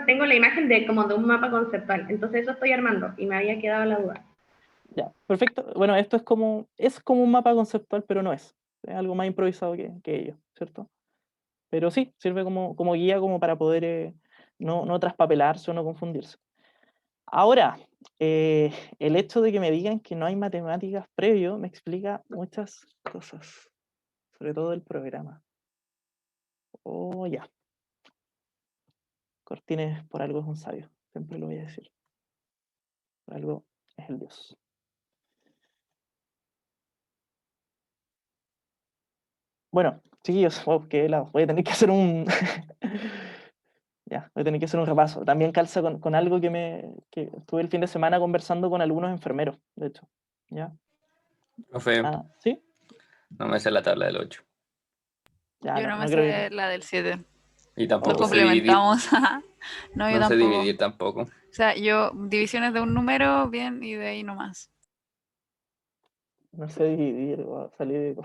tengo la imagen de como de un mapa conceptual. Entonces eso estoy armando y me había quedado la duda. Ya, perfecto. Bueno, esto es como un mapa conceptual, pero no es. Es algo más improvisado que ello, ¿cierto? Pero sí, sirve como guía como para poder no traspapelarse o no confundirse. Ahora, el hecho de que me digan que no hay matemáticas previo me explica muchas cosas, sobre todo el programa. Oh, ya. Cortines por algo es un sabio, siempre lo voy a decir. Por algo es el Dios. Bueno, chiquillos, wow, qué helado. Voy a tener que hacer ya, voy a tener que hacer un repaso. También calza con algo que estuve el fin de semana conversando con algunos enfermeros, de hecho. ¿Ya? Profe, ¿Sí? no me sé la tabla del 8. Ya, Yo no me no creo sé que... la del 7. Y Nos tampoco sé dividir. complementamos. No, yo No sé tampoco. dividir tampoco. O sea, yo divisiones de un número, bien, y de ahí nomás. No sé dividir, wow, salí de...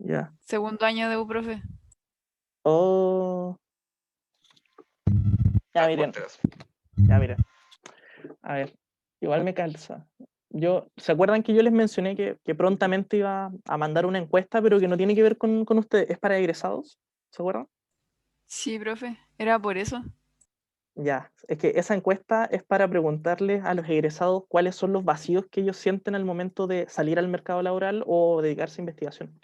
Ya. Segundo año de U, profe. Oh. Ya, miren. Ya, miren. A ver, igual me calza. ¿Se acuerdan que yo les mencioné que prontamente iba a mandar una encuesta, pero que no tiene que ver con ustedes? ¿Es para egresados? ¿Se acuerdan? Sí, profe. Era por eso. Ya, es que esa encuesta es para preguntarles a los egresados cuáles son los vacíos que ellos sienten al momento de salir al mercado laboral o dedicarse a investigación.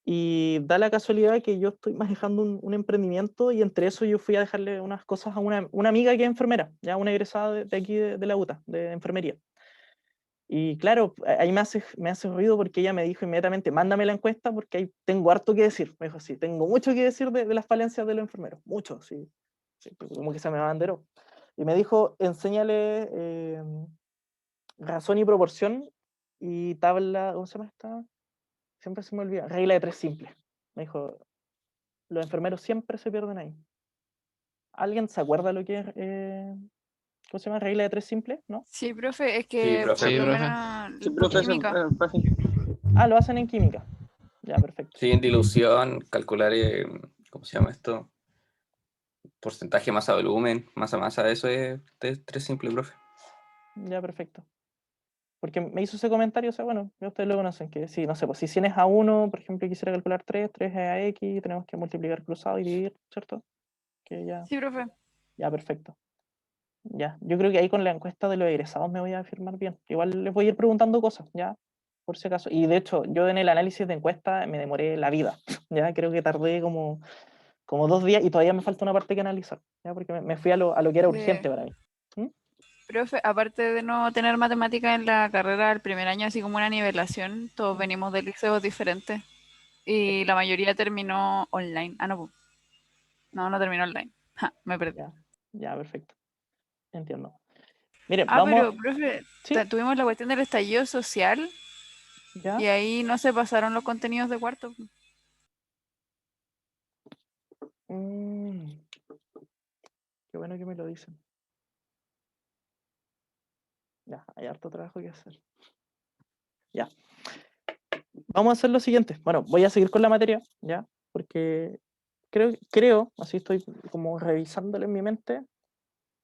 Y da la casualidad que yo estoy manejando un emprendimiento y entre eso yo fui a dejarle unas cosas a una amiga que es enfermera, ya una egresada de aquí de la UTA, de enfermería. Y claro, ahí me hace ruido porque ella me dijo inmediatamente, mándame la encuesta porque ahí tengo harto que decir. Me dijo, sí, tengo mucho que decir de las falencias de los enfermeros, mucho, sí. Sí, como que se me abanderó. Y me dijo, enséñale razón y proporción y tabla, ¿cómo se llama esta? Siempre se me olvida, regla de tres simples. Me dijo, los enfermeros siempre se pierden ahí. ¿Alguien se acuerda lo que es, cómo se llama, regla de tres simples? ¿No? Sí, profe, es Sí, que profe. por Sí, lo profe. menos Sí, profe, química. Lo hacen en química. Ya, perfecto. Sí, en dilución, calcular, ¿cómo se llama esto? Porcentaje masa-volumen, masa-masa, eso es tres simple, profe. Ya, perfecto. Porque me hizo ese comentario, o sea, bueno, ya ustedes lo conocen, que sí, no sé, pues si 100 es a 1, por ejemplo, y quisiera calcular 3 es a X, tenemos que multiplicar cruzado y dividir, ¿cierto? Que Sí, profe. ya, perfecto. Ya, yo creo que ahí con la encuesta de los egresados me voy a afirmar bien. Igual les voy a ir preguntando cosas, ya, por si acaso. Y de hecho, yo en el análisis de encuesta me demoré la vida, ya, creo que tardé como 2 días y todavía me falta una parte que analizar, ya, porque me fui a lo que era urgente para mí. ¿Mm? Profe, aparte de no tener matemática en la carrera el primer año, así como una nivelación, todos venimos de liceos diferentes y la mayoría terminó online. Ah, no, no terminó online. Ja, me perdí. Ya, perfecto. Entiendo. Miren, Pero, vamos. profe, ¿Sí? tuvimos la cuestión del estallido social ¿Ya? y ahí no se pasaron los contenidos de cuarto. Mm, qué bueno que me lo dicen. Ya, hay harto trabajo que hacer. Ya. Vamos a hacer lo siguiente. Bueno, voy a seguir con la materia, ¿ya? Porque creo, así estoy como revisándolo en mi mente.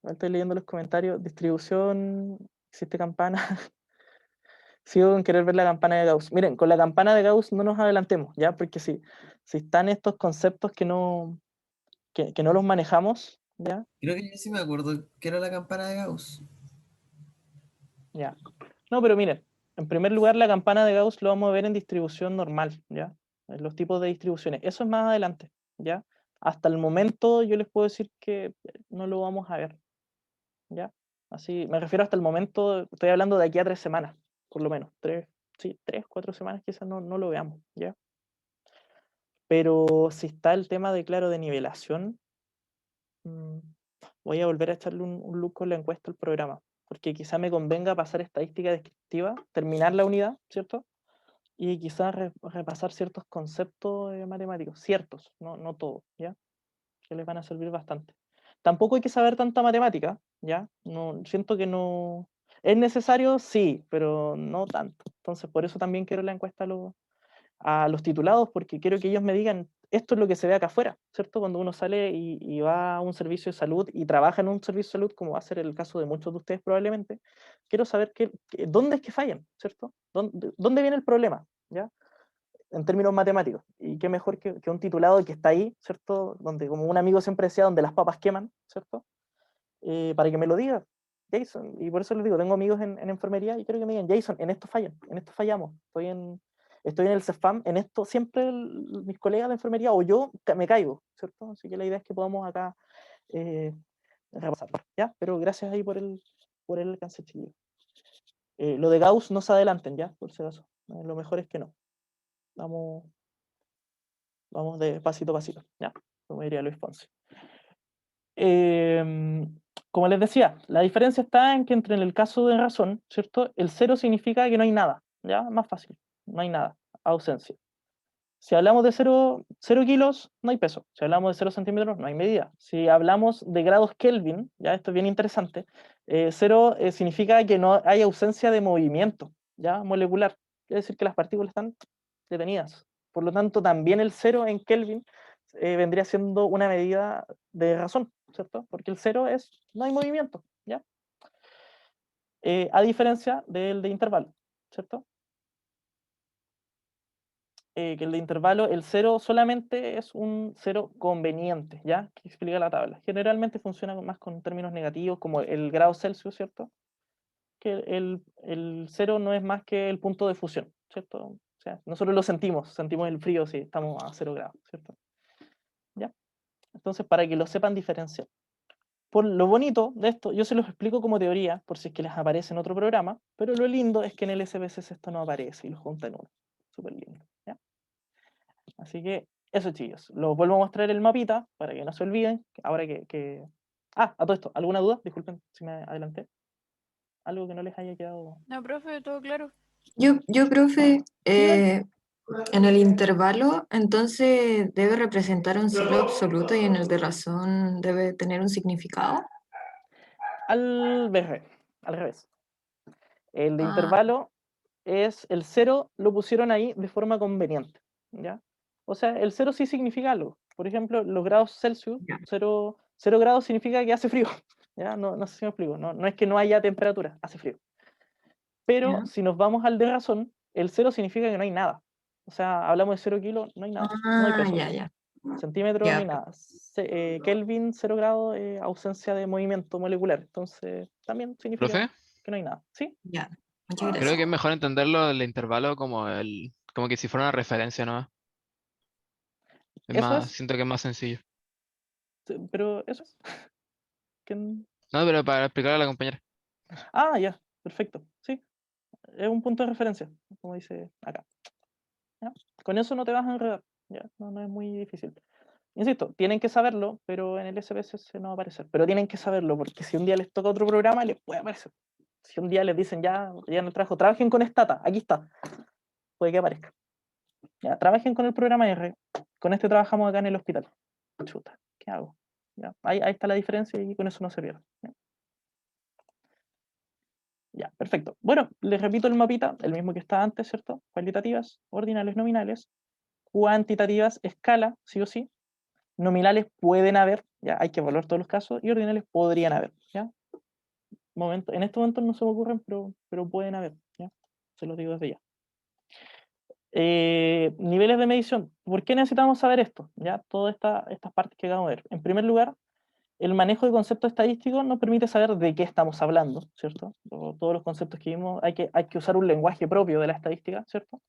Estoy leyendo los comentarios. Distribución, existe campana. sigo con querer ver la campana de Gauss. Miren, con la campana de Gauss no nos adelantemos, ¿ya? Porque si están estos conceptos que no los manejamos, ¿ya? Creo que yo sí me acuerdo que era la campana de Gauss. Ya. No, pero miren, en primer lugar la campana de Gauss lo vamos a ver en distribución normal, ¿ya? En los tipos de distribuciones. Eso es más adelante, ¿ya? Hasta el momento yo les puedo decir que no lo vamos a ver, ¿ya? Así, me refiero hasta el momento, estoy hablando de aquí a 3 semanas, por lo menos. 4 semanas quizás no lo veamos, ¿ya? Pero si está el tema de, claro, de nivelación, voy a volver a echarle un look con la encuesta al programa, porque quizá me convenga pasar estadística descriptiva, terminar la unidad, ¿cierto? Y quizás repasar ciertos conceptos matemáticos, ciertos, no todos, ¿ya? Que les van a servir bastante. Tampoco hay que saber tanta matemática, ¿ya? No, siento que no... ¿Es necesario? Sí, pero no tanto. Entonces, por eso también quiero la encuesta a los titulados, porque quiero que ellos me digan, esto es lo que se ve acá afuera, ¿cierto? Cuando uno sale y va a un servicio de salud y trabaja en un servicio de salud, como va a ser el caso de muchos de ustedes probablemente, quiero saber dónde es que fallan, ¿cierto? ¿Dónde viene el problema? ¿Ya? En términos matemáticos. Y qué mejor que un titulado que está ahí, ¿cierto? Donde, como un amigo siempre decía, donde las papas queman, ¿cierto? Para que me lo diga, Jason. Y por eso les digo, tengo amigos en enfermería y quiero que me digan, Jason, en esto fallan, en esto fallamos. Estoy en el CEFAM, en esto siempre mis colegas de enfermería o yo me caigo, ¿cierto? Así que la idea es que podamos acá repasar, ¿ya? Pero gracias ahí por el alcance, chiquillo. Lo de Gauss no se adelanten, ¿ya? Por si acaso. Lo mejor es que no. Vamos de pasito a pasito, ¿ya? Como diría Luis Ponce. Como les decía, la diferencia está en que en el caso de razón, ¿cierto? El 0 significa que no hay nada, ¿ya? Más fácil, no hay nada, ausencia. Si hablamos de 0 kilos, no hay peso. Si hablamos de 0 centímetros, no hay medida. Si hablamos de grados Kelvin, ya esto es bien interesante, 0 significa que no hay ausencia de movimiento, ¿ya? Molecular. Quiere decir que las partículas están detenidas. Por lo tanto, también el 0 en Kelvin vendría siendo una medida de razón, ¿cierto? Porque el 0 es, no hay movimiento, ¿ya? A diferencia del de intervalo, ¿cierto? Que el de intervalo, el 0 solamente es un 0 conveniente, ¿ya? Que explica la tabla. Generalmente funciona más con términos negativos, como el grado Celsius, ¿cierto? Que el 0 no es más que el punto de fusión, ¿cierto? O sea, nosotros lo sentimos el frío si estamos a 0 grados, ¿cierto? ¿Ya? Entonces, para que lo sepan diferenciar. Por lo bonito de esto, yo se los explico como teoría, por si es que les aparece en otro programa, pero lo lindo es que en el SPSS esto no aparece y lo junta en uno. Súper lindo, ¿ya? Así que eso, chicos. Los vuelvo a mostrar el mapita para que no se olviden. Ahora que... Ah, a todo esto, ¿alguna duda? Disculpen si me adelanté. Algo que no les haya quedado... No, profe, todo claro. Profe, dale. en el intervalo, entonces debe representar un ciclo absoluto y en el de razón debe tener un significado. Al revés. El de Ah, intervalo es el 0, lo pusieron ahí de forma conveniente, ¿ya? O sea, el 0 sí significa algo. Por ejemplo, los grados Celsius, ya. 0 grados significa que hace frío, ¿ya? No sé si me explico, no es que no haya temperatura, hace frío. Pero Ya. si nos vamos al de razón, el 0 significa que no hay nada. O sea, hablamos de 0 kilos, no hay nada, no hay peso. Ya. Centímetros, no hay Ya, nada. Kelvin, 0 grados, ausencia de movimiento molecular. Entonces, también significa ¿Profe? que no hay nada. ¿Sí? ya. Muchas Creo que gracias. es mejor entenderlo el intervalo como que si fuera una referencia, ¿no? Eso es, Siento que es más sencillo. pero eso es. ¿Quién? No, pero para explicarle a la compañera. Ah, ya, perfecto. Sí, es un punto de referencia, como dice acá. ¿Ya? Con eso no te vas a enredar. ¿Ya? No es muy difícil. Insisto, tienen que saberlo, pero en el SPSS no va a aparecer. Pero tienen que saberlo, porque si un día les toca otro programa, les puede aparecer. Si un día les dicen ya en el trabajo, trabajen con Stata, aquí está, puede que aparezca. Ya, trabajen con el programa R. Con este trabajamos acá en el hospital. Chuta, ¿qué hago? Ya, ahí está la diferencia y con eso no se pierde. Ya, perfecto. Bueno, les repito el mapita, el mismo que estaba antes, ¿cierto? Cualitativas, ordinales, nominales. Cuantitativas, escala, sí o sí. Nominales pueden haber, ya hay que evaluar todos los casos, y ordinales podrían haber, ¿ya? En este momento no se me ocurren, pero pueden haber, ¿ya? se lo digo desde ya. Niveles de medición. ¿Por qué necesitamos saber esto? ¿Ya? Todas estas partes que acabamos de ver. En primer lugar, el manejo de conceptos estadísticos nos permite saber de qué estamos hablando, ¿cierto? Todos los conceptos que vimos, hay que usar un lenguaje propio de la estadística, ¿cierto?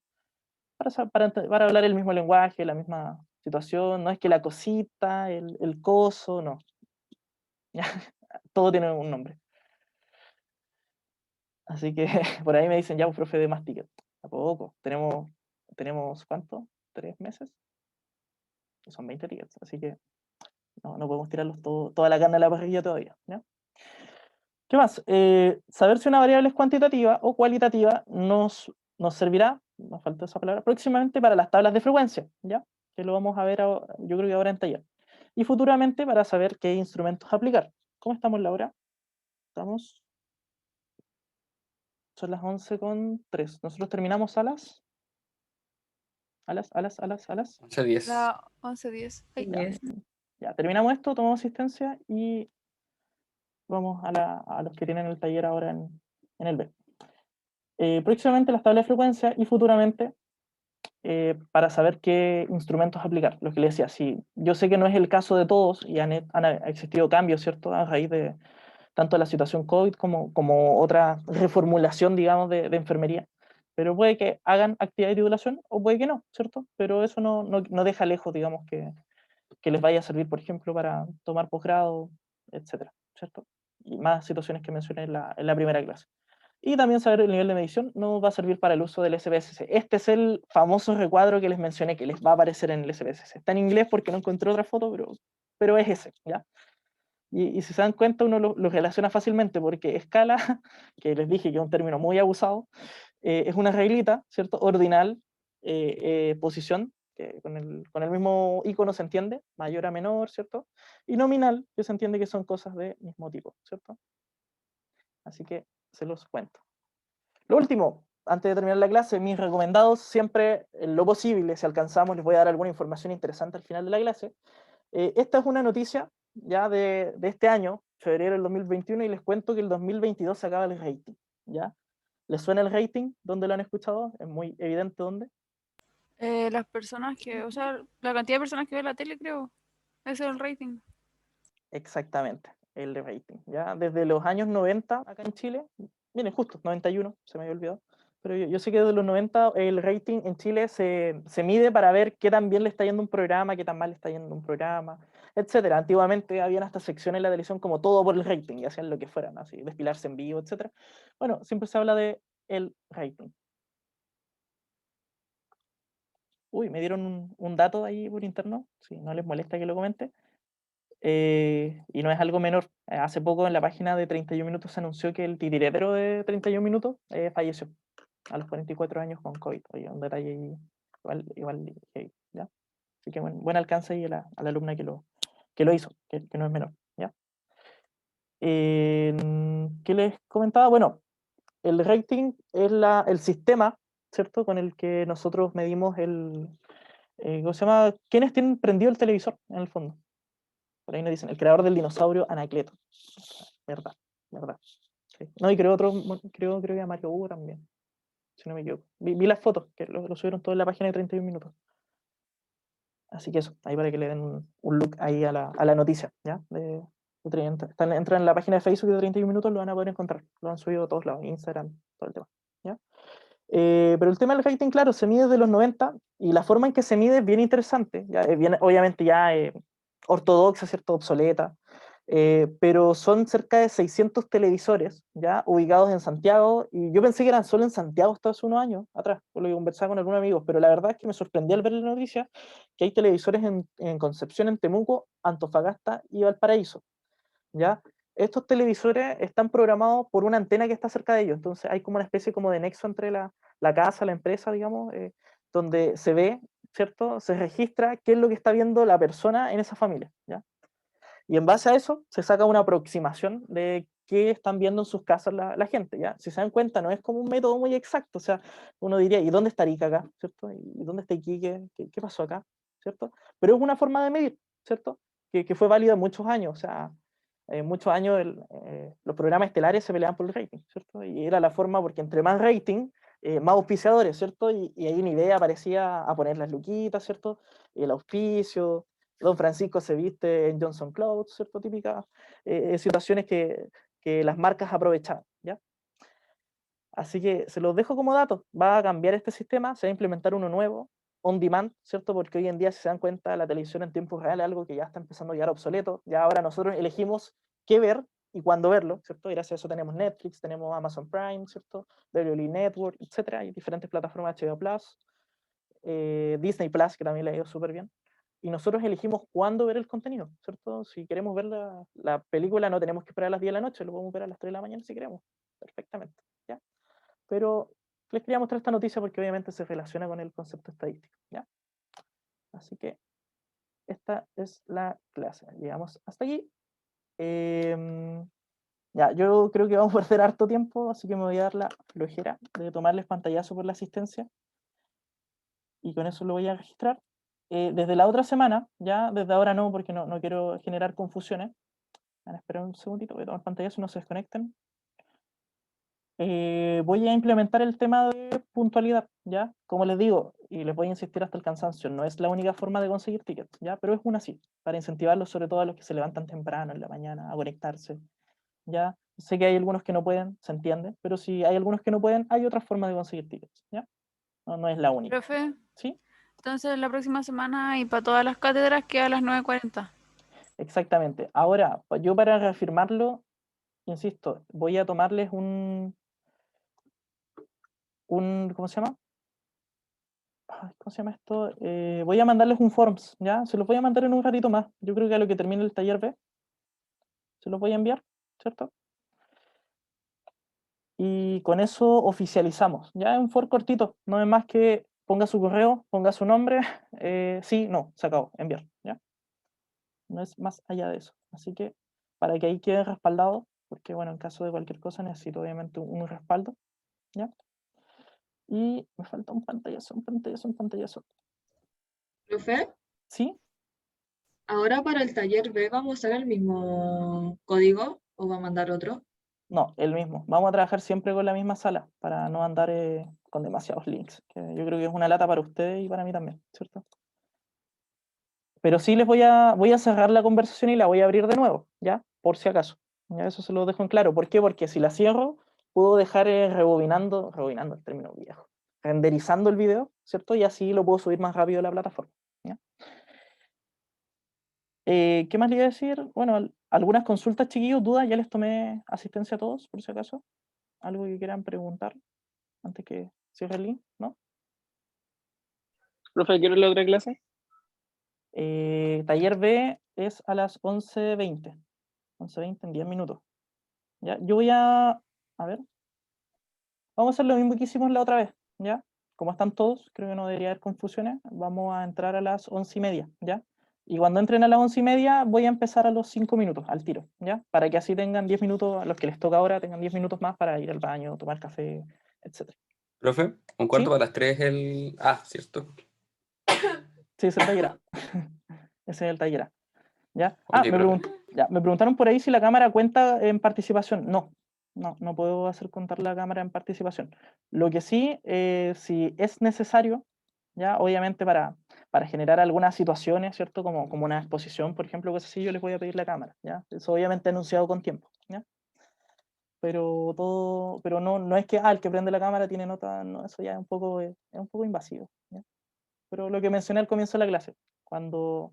Para hablar el mismo lenguaje, la misma situación, no es que la cosita, el coso, no. Todo tiene un nombre. Así que por ahí me dicen, ya, un profe de más ticket. Tampoco. Tenemos ¿cuánto? ¿3 meses? Son 20 tickets, así que no podemos tirarlos toda la carne a la parrilla todavía. ¿Ya? ¿Qué más? Saber si una variable es cuantitativa o cualitativa nos servirá, nos falta esa palabra, próximamente para las tablas de frecuencia, ¿ya? Que lo vamos a ver, yo creo que ahora en taller. Y futuramente para saber qué instrumentos aplicar. ¿Cómo estamos, Laura? Son las 11:03. Nosotros terminamos a las 11:10. La 11:10. Ay, Yes. Ya, terminamos esto, tomamos asistencia y vamos a los que tienen el taller ahora en el B. Próximamente las tablas de frecuencia y futuramente para saber qué instrumentos aplicar. Lo que les decía, sí, yo sé que no es el caso de todos y han existido cambios, ¿cierto? A raíz de tanto la situación COVID como otra reformulación, digamos, de enfermería. Pero puede que hagan actividad de titulación o puede que no, ¿cierto? Pero eso no deja lejos, digamos, que les vaya a servir, por ejemplo, para tomar posgrado, etcétera, ¿cierto? Y más situaciones que mencioné en la primera clase. Y también saber el nivel de medición nos va a servir para el uso del SPSS. Este es el famoso recuadro que les mencioné, que les va a aparecer en el SPSS. Está en inglés porque no encontré otra foto, pero es ese, ¿ya? Y si se dan cuenta, uno lo relaciona fácilmente, porque escala, que les dije que es un término muy abusado, es una reglita, ¿cierto? Ordinal, posición, que con el mismo icono se entiende, mayor a menor, ¿cierto? Y nominal, que se entiende que son cosas de mismo tipo, ¿cierto? Así que se los cuento. Lo último, antes de terminar la clase, mis recomendados siempre, en lo posible, si alcanzamos, les voy a dar alguna información interesante al final de la clase. Esta es una noticia ya de este año, febrero del 2021, y les cuento que el 2022 se acaba el rating, ¿ya? ¿Les suena el rating? ¿Dónde lo han escuchado? Es muy evidente dónde. las personas o sea, la cantidad de personas que ven la tele, creo. Ese es el rating. Exactamente, el de rating, ¿ya? Desde los años 90 acá en Chile, miren, justo, 91, se me había olvidado, pero yo sé que desde los 90 el rating en Chile se mide para ver qué tan bien le está yendo un programa, qué tan mal le está yendo un programa, etcétera. Antiguamente habían hasta secciones en la televisión como todo por el rating, y hacían lo que fueran, así, desfilarse en vivo, etcétera. Bueno, siempre se habla de el rating. Uy, me dieron un dato ahí por interno, si no les molesta que lo comente. Y no es algo menor. Hace poco en la página de 31 Minutos se anunció que el titiretero de 31 Minutos falleció a los 44 años con COVID. Oye, un detalle igual heavy, ¿ya? Así que buen alcance ahí a la alumna que lo hizo, que no es menor, ¿ya? ¿Qué les comentaba? Bueno, el rating es el sistema, ¿cierto? Con el que nosotros medimos ¿cómo se llama? ¿Quiénes tienen prendido el televisor, en el fondo? Por ahí nos dicen, el creador del dinosaurio Anacleto. Verdad. Sí. No, y creo que a Mario Hugo también, si no me equivoco. Vi las fotos, que lo subieron todo en la página de 31 Minutos. Así que eso, ahí para que le den un look ahí a la noticia, ¿ya? Entran en la página de Facebook de 31 Minutos, lo van a poder encontrar. Lo han subido a todos lados, Instagram, todo el tema, ¿ya? Pero el tema del rating, claro, se mide desde los 90 y la forma en que se mide es bien interesante, ya, obviamente ya ortodoxa, ¿cierto? Obsoleta, pero son cerca de 600 televisores ya ubicados en Santiago, y yo pensé que eran solo en Santiago hasta hace unos años atrás, por lo que conversaba con algunos amigos, pero la verdad es que me sorprendí al ver la noticia que hay televisores en Concepción, en Temuco, Antofagasta y Valparaíso, ¿ya? Estos televisores están programados por una antena que está cerca de ellos, entonces hay como una especie como de nexo entre la casa, la empresa, digamos, donde se ve, ¿cierto? Se registra qué es lo que está viendo la persona en esa familia, ¿ya? Y en base a eso se saca una aproximación de qué están viendo en sus casas la gente, ¿ya? Si se dan cuenta, no es como un método muy exacto, o sea, uno diría, ¿y dónde está Arica acá? ¿Cierto? ¿Y dónde está Iquique? ¿Qué pasó acá? ¿Cierto? Pero es una forma de medir, ¿cierto? Que fue válida muchos años, o sea, muchos años los programas estelares se peleaban por el rating, ¿cierto? Y era la forma, porque entre más rating, más auspiciadores, ¿cierto? Y ahí una idea aparecía a poner las luquitas, ¿cierto? El auspicio, Don Francisco se viste en Johnson Clothes, ¿cierto? Típicas situaciones que las marcas aprovechaban, ¿ya? Así que se los dejo como datos. Va a cambiar este sistema, se va a implementar uno nuevo, on demand, ¿cierto? Porque hoy en día, si se dan cuenta, la televisión en tiempo real es algo que ya está empezando a quedar obsoleto. Ya ahora nosotros elegimos qué ver y cuándo verlo, ¿cierto? Gracias a eso tenemos Netflix, tenemos Amazon Prime, ¿cierto? WWE Network, etcétera. Hay diferentes plataformas HBO Plus, Disney Plus, que también le ha ido súper bien. Y nosotros elegimos cuándo ver el contenido, ¿cierto? Si queremos ver la película, no tenemos que esperar a las 10 de la noche, lo podemos ver a las 3 de la mañana si queremos, perfectamente, ¿ya? Pero les quería mostrar esta noticia porque obviamente se relaciona con el concepto estadístico, ¿ya? Así que esta es la clase. Llegamos hasta aquí. Ya, yo creo que vamos a perder harto tiempo, así que me voy a dar la flojera de tomarles pantallazo por la asistencia. Y con eso lo voy a registrar. Desde la otra semana, ya, desde ahora no, porque no quiero generar confusiones. Van a esperar un segundito, voy a tomar pantallazo, no se desconecten. Voy a implementar el tema de puntualidad, ¿ya? Como les digo, y les voy a insistir hasta el cansancio, no es la única forma de conseguir tickets, ¿ya? Pero es una sí, para incentivarlos sobre todo a los que se levantan temprano en la mañana a conectarse, ¿ya? Sé que hay algunos que no pueden, se entiende, pero si hay algunos que no pueden, hay otras formas de conseguir tickets, ¿ya? No es la única. Profe, ¿Sí? entonces la próxima semana y para todas las cátedras queda a las 9:40. Exactamente. Ahora, yo para reafirmarlo, insisto, voy a tomarles ¿cómo se llama? ¿Cómo se llama esto? Voy a mandarles un forms, ¿ya? Se los voy a mandar en un ratito más. Yo creo que a lo que termine el taller B, se los voy a enviar, ¿cierto? Y con eso oficializamos. Ya es un form cortito, no es más que ponga su correo, ponga su nombre, sí, no, se acabó, enviar, ¿ya? No es más allá de eso. Así que para que ahí quede respaldado, porque bueno, en caso de cualquier cosa necesito obviamente un respaldo, ¿ya? Y me falta un pantallazo. Profe, ¿Sí? ahora para el taller B vamos a usar el mismo código o va a mandar otro. No, el mismo. Vamos a trabajar siempre con la misma sala para no andar con demasiados links. Que yo creo que es una lata para ustedes y para mí también, ¿cierto? Pero sí les voy a cerrar la conversación y la voy a abrir de nuevo, ¿ya? Por si acaso. Ya eso se lo dejo en claro. ¿Por qué? Porque si la cierro, puedo dejar rebobinando el término viejo, renderizando el video, ¿cierto? Y así lo puedo subir más rápido a la plataforma, ¿ya? ¿Qué más le iba a decir? Bueno, algunas consultas, chiquillos, dudas, ya les tomé asistencia a todos, por si acaso. ¿Algo que quieran preguntar antes que cierre el link? ¿No? Profe, ¿quiero la otra clase? Taller B es a las 11:20. 11:20 en 10 minutos. ¿Ya? Yo voy a ver. Vamos a hacer lo mismo que hicimos la otra vez, ¿ya? Como están todos, creo que no debería haber confusiones. Vamos a entrar a las 11:30, ¿ya? Y cuando entren a las 11:30 voy a empezar a los 5 minutos, al tiro, ¿ya? Para que así tengan 10 minutos, a los que les toca ahora, tengan 10 minutos más para ir al baño, tomar café, etc. Profe, un cuarto ¿Sí? para las 3 el... Ah, cierto. Sí, es el taller A. Ese es el taller A. ¿Ya? Ok, profe. Me preguntaron por ahí si la cámara cuenta en participación. No puedo hacer contar la cámara en participación. Lo que sí, si es necesario, ya obviamente para generar algunas situaciones, ¿cierto? Como una exposición, por ejemplo, cosas así, yo les voy a pedir la cámara, ¿ya? Eso obviamente anunciado con tiempo, ¿ya? Pero no es que el que prende la cámara tiene nota, no, eso ya es un poco invasivo, ¿ya? Pero lo que mencioné al comienzo de la clase, cuando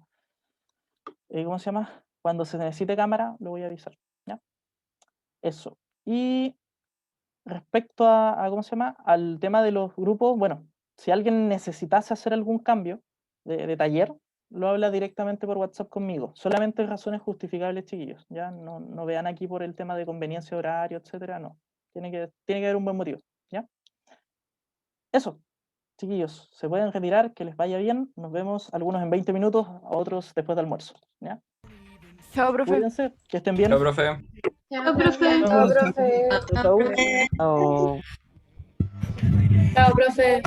¿cómo se llama? Cuando se necesite cámara, lo voy a avisar, ¿ya? Eso. Y respecto ¿cómo se llama? Al tema de los grupos, bueno, si alguien necesitase hacer algún cambio de taller, lo habla directamente por WhatsApp conmigo. Solamente razones justificables, chiquillos, ¿ya? No vean aquí por el tema de conveniencia de horario, etcétera, no. Tiene que haber un buen motivo, ¿ya? Eso. Chiquillos, se pueden retirar, que les vaya bien. Nos vemos algunos en 20 minutos, a otros después del almuerzo, ¿ya? Chao, profe. Cuídense, que estén bien. Chao, profe. Chao, profe. Chao, profe. Chao. Chao. Chao, profe.